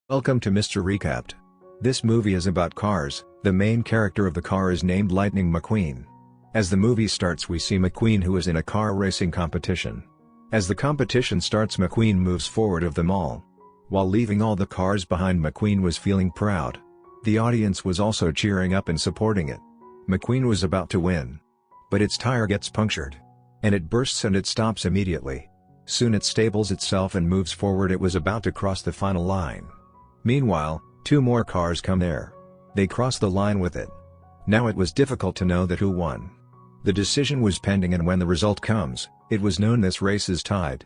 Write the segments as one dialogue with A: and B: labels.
A: Welcome to Mr. Recapped. This movie is about cars. The main character of the car is named Lightning McQueen. As the movie starts, we see McQueen, who is in a car racing competition. As the competition starts, McQueen moves forward of them all. While leaving all the cars behind, McQueen was feeling proud. The audience was also cheering up and supporting it. McQueen was about to win. But its tire gets punctured. And it bursts and it stops immediately. Soon it stables itself and moves forward. It was about to cross the final line. Meanwhile, two more cars come there. They cross the line with it. Now it was difficult to know that who won. The decision was pending, and when the result comes, it was known this race is tied.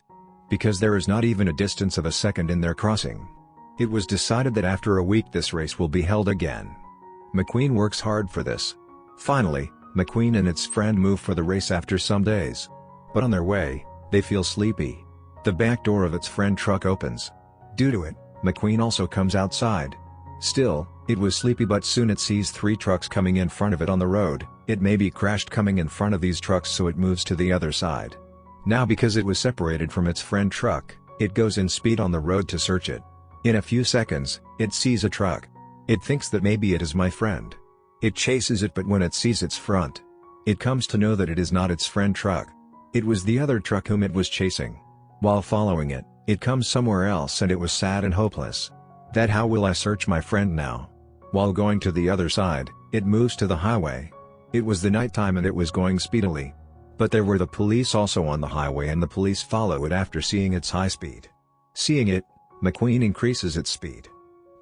A: Because there is not even a distance of a second in their crossing. It was decided that after a week this race will be held again. McQueen works hard for this. Finally, McQueen and its friend move for the race after some days. But on their way, they feel sleepy. The back door of its friend truck opens. Due to it, McQueen also comes outside. Still, it was sleepy, but soon it sees three trucks coming in front of it on the road. It may be crashed coming in front of these trucks, so it moves to the other side. Now, because it was separated from its friend truck, it goes in speed on the road to search it. In a few seconds, it sees a truck. It thinks that maybe it is my friend. It chases it, but when it sees its front, it comes to know that it is not its friend truck. It was the other truck whom it was chasing. While following it, it comes somewhere else, and it was sad and hopeless. That how will I search my friend now? While going to the other side, it moves to the highway. It was the night time and it was going speedily. But there were the police also on the highway, and the police follow it after seeing its high speed. Seeing it, McQueen increases its speed.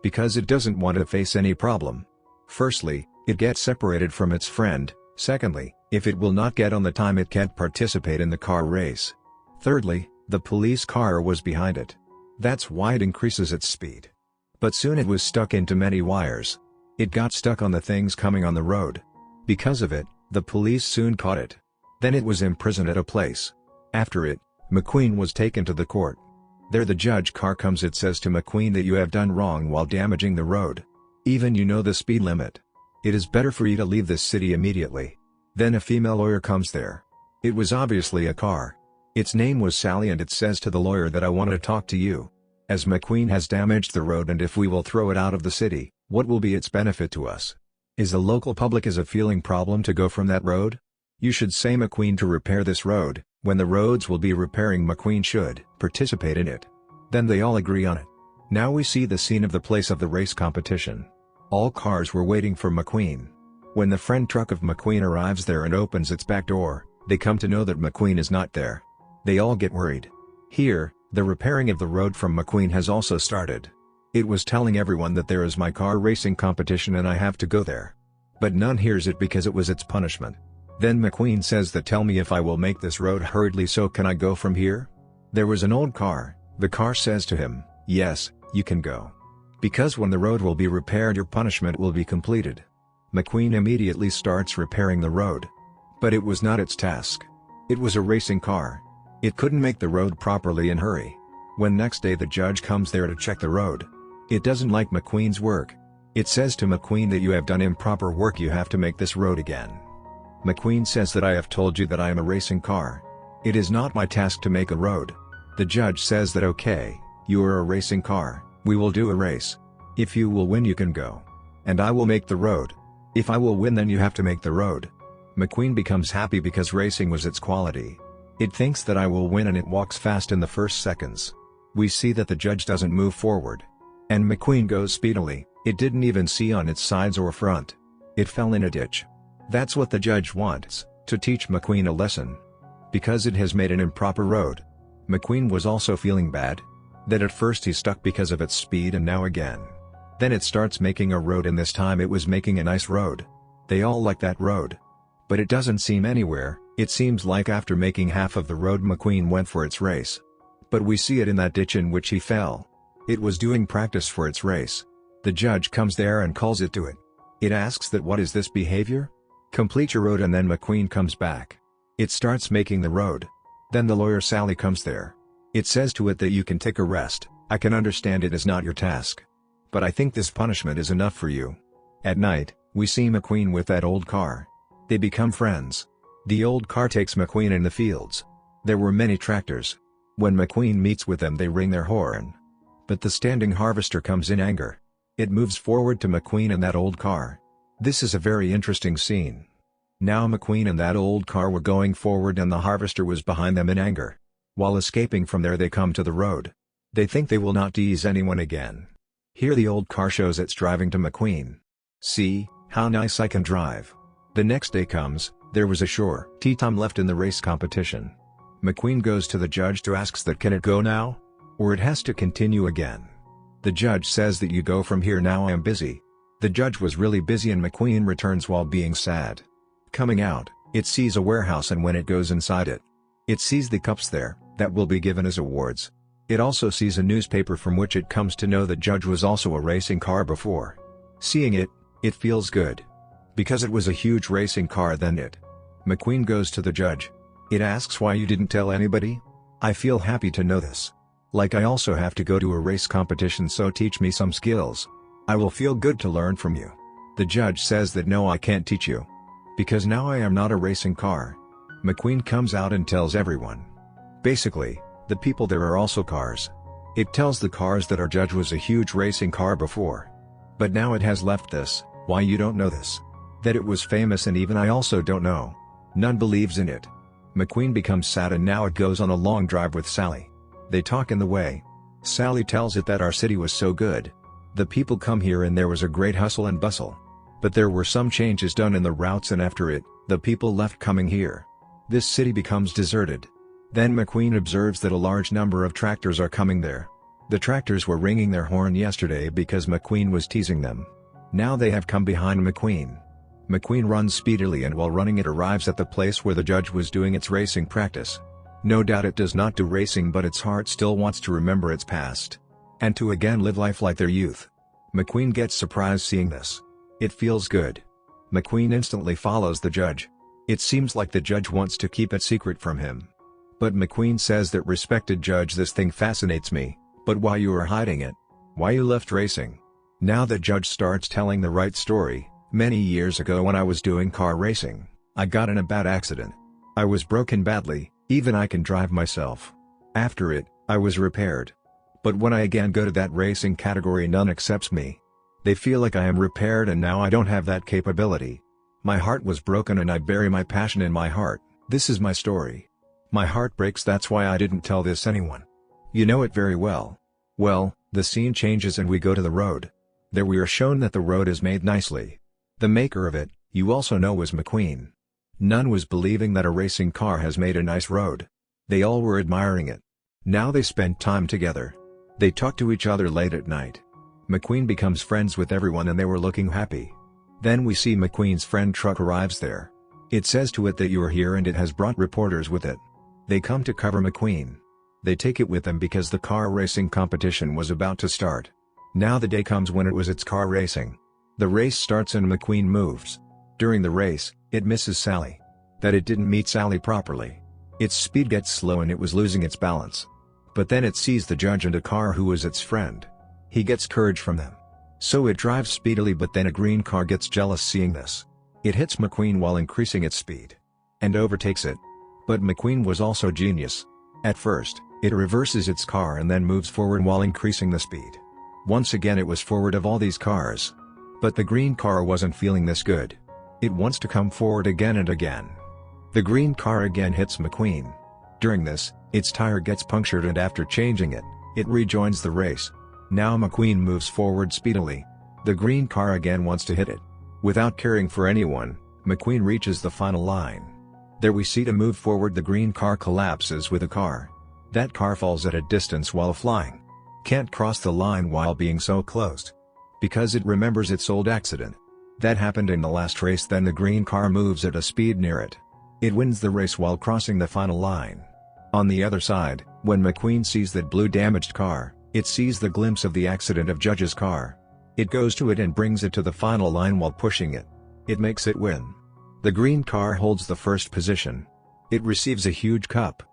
A: Because it doesn't want to face any problem. Firstly, it gets separated from its friend. Secondly, if it will not get on the time, it can't participate in the car race. Thirdly, the police car was behind it. That's why it increases its speed. But soon it was stuck into many wires. It got stuck on the things coming on the road. Because of it, the police soon caught it. Then it was imprisoned at a place. After it, McQueen was taken to the court. There the judge car comes. It says to McQueen that you have done wrong while damaging the road. Even you know the speed limit. It is better for you to leave this city immediately. Then a female lawyer comes there. It was obviously a car. Its name was Sally, and it says to the lawyer that I want to talk to you. As McQueen has damaged the road, and if we will throw it out of the city, what will be its benefit to us? Is the local public a feeling problem to go from that road? You should say McQueen to repair this road. When the roads will be repairing, McQueen should participate in it. Then they all agree on it. Now we see the scene of the place of the race competition. All cars were waiting for McQueen. When the friend truck of McQueen arrives there and opens its back door, they come to know that McQueen is not there. They all get worried. Here, the repairing of the road from McQueen has also started. It was telling everyone that there is my car racing competition and I have to go there. But none hears it because it was its punishment. Then McQueen says that tell me if I will make this road hurriedly, so can I go from here? There was an old car. The car says to him, yes, you can go. Because when the road will be repaired, your punishment will be completed. McQueen immediately starts repairing the road. But it was not its task. It was a racing car. It couldn't make the road properly in hurry. When next day the judge comes there to check the road, it doesn't like McQueen's work. It says to McQueen that you have done improper work, you have to make this road again. McQueen says that I have told you that I am a racing car. It is not my task to make a road. The judge says that okay, you are a racing car, we will do a race. If you will win, you can go. And I will make the road. If I will win, then you have to make the road. McQueen becomes happy because racing was its quality. It thinks that I will win, and it walks fast in the first seconds. We see that the judge doesn't move forward. And McQueen goes speedily. It didn't even see on its sides or front. It fell in a ditch. That's what the judge wants, to teach McQueen a lesson. Because it has made an improper road. McQueen was also feeling bad. That at first he stuck because of its speed, and now again. Then it starts making a road, and this time it was making a nice road. They all like that road. But it doesn't seem anywhere. It seems like after making half of the road, McQueen went for its race. But we see it in that ditch in which he fell. It was doing practice for its race. The judge comes there and calls it to it. It asks that what is this behavior? Complete your road, and then McQueen comes back. It starts making the road. Then the lawyer Sally comes there. It says to it that you can take a rest. I can understand it is not your task. But I think this punishment is enough for you. At night, we see McQueen with that old car. They become friends. The old car takes McQueen in the fields. There were many tractors. When McQueen meets with them, they ring their horn. But the standing harvester comes in anger. It moves forward to McQueen and that old car. This is a very interesting scene. Now McQueen and that old car were going forward and the harvester was behind them in anger. While escaping from there they come to the road. They think they will not tease anyone again. Here the old car shows it's driving to McQueen. See, how nice I can drive. The next day comes, there was a sure time left in the race competition. McQueen goes to the judge to ask that can it go now? Or it has to continue again. The judge says that you go from here now, I am busy. The judge was really busy and McQueen returns while being sad. Coming out, it sees a warehouse and when it goes inside it, it sees the cups there, that will be given as awards. It also sees a newspaper from which it comes to know the judge was also a racing car before. Seeing it, it feels good. Because it was a huge racing car then it. McQueen goes to the judge. It asks why you didn't tell anybody? I feel happy to know this. Like I also have to go to a race competition, so teach me some skills. I will feel good to learn from you. The judge says that no, I can't teach you. Because now I am not a racing car. McQueen comes out and tells everyone. Basically, the people there are also cars. It tells the cars that our judge was a huge racing car before. But now it has left this, why you don't know this? That it was famous and even I also don't know. None believes in it. McQueen becomes sad and now it goes on a long drive with Sally. They talk in the way. Sally tells it that our city was so good. The people come here and there was a great hustle and bustle. But there were some changes done in the routes and after it, the people left coming here. This city becomes deserted. Then McQueen observes that a large number of tractors are coming there. The tractors were ringing their horn yesterday because McQueen was teasing them. Now they have come behind McQueen. McQueen runs speedily and while running it arrives at the place where the judge was doing its racing practice. No doubt it does not do racing but its heart still wants to remember its past. And to again live life like their youth. McQueen gets surprised seeing this. It feels good. McQueen instantly follows the judge. It seems like the judge wants to keep it secret from him. But McQueen says that respected judge, this thing fascinates me, but why you are hiding it? Why you left racing? Now the judge starts telling the right story. Many years ago when I was doing car racing, I got in a bad accident. I was broken badly, even I can drive myself. After it, I was repaired. But when I again go to that racing category none accepts me. They feel like I am repaired and now I don't have that capability. My heart was broken and I bury my passion in my heart. This is my story. My heart breaks, that's why I didn't tell this anyone. You know it very well. Well, the scene changes and we go to the road. There we are shown that the road is made nicely. The maker of it, you also know, was McQueen. None was believing that a racing car has made a nice road. They all were admiring it. Now they spend time together. They talk to each other late at night. McQueen becomes friends with everyone and they were looking happy. Then we see McQueen's friend truck arrives there. It says to it that you are here and it has brought reporters with it. They come to cover McQueen. They take it with them because the car racing competition was about to start. Now the day comes when it was its car racing. The race starts and McQueen moves. During the race, it misses Sally. That it didn't meet Sally properly. Its speed gets slow and it was losing its balance. But then it sees the judge and a car who was its friend. He gets courage from them. So it drives speedily, but then a green car gets jealous seeing this. It hits McQueen while increasing its speed. And overtakes it. But McQueen was also genius. At first, it reverses its car and then moves forward while increasing the speed. Once again it was forward of all these cars. But the green car wasn't feeling this good. It wants to come forward again and again. The green car again hits McQueen. During this, its tire gets punctured and after changing it, it rejoins the race. Now McQueen moves forward speedily. The green car again wants to hit it. Without caring for anyone, McQueen reaches the final line. There we see to move forward the green car collapses with a car. That car falls at a distance while flying. Can't cross the line while being so close. Because it remembers its old accident. That happened in the last race. Then the green car moves at a speed near it. It wins the race while crossing the final line. On the other side, when McQueen sees that blue damaged car, it sees the glimpse of the accident of Judge's car. It goes to it and brings it to the final line while pushing it. It makes it win. The green car holds the first position. It receives a huge cup.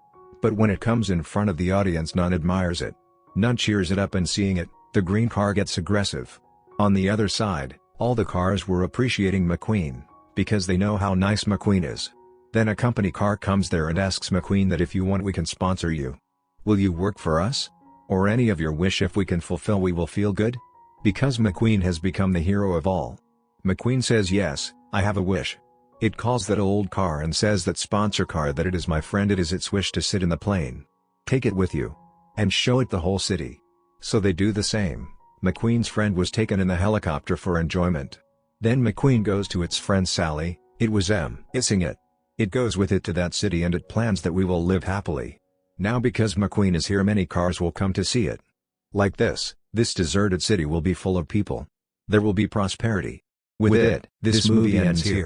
A: But when it comes in front of the audience none admires it. None cheers it up, and seeing it, the green car gets aggressive. On the other side, all the cars were appreciating McQueen, because they know how nice McQueen is. Then a company car comes there and asks McQueen that if you want we can sponsor you. Will you work for us? or any of your wish if we can fulfill we will feel good? Because McQueen has become the hero of all. McQueen says yes, I have a wish. It calls that old car and says that sponsor car that it is my friend, it is its wish to sit in the plane. Take it with you. And show it the whole city. So they do the same. McQueen's friend was taken in the helicopter for enjoyment. Then McQueen goes to its friend Sally, it was missing it. It goes with it to that city and it plans that we will live happily. Now because McQueen is here many cars will come to see it. Like this deserted city will be full of people. There will be prosperity. With it, this movie ends here.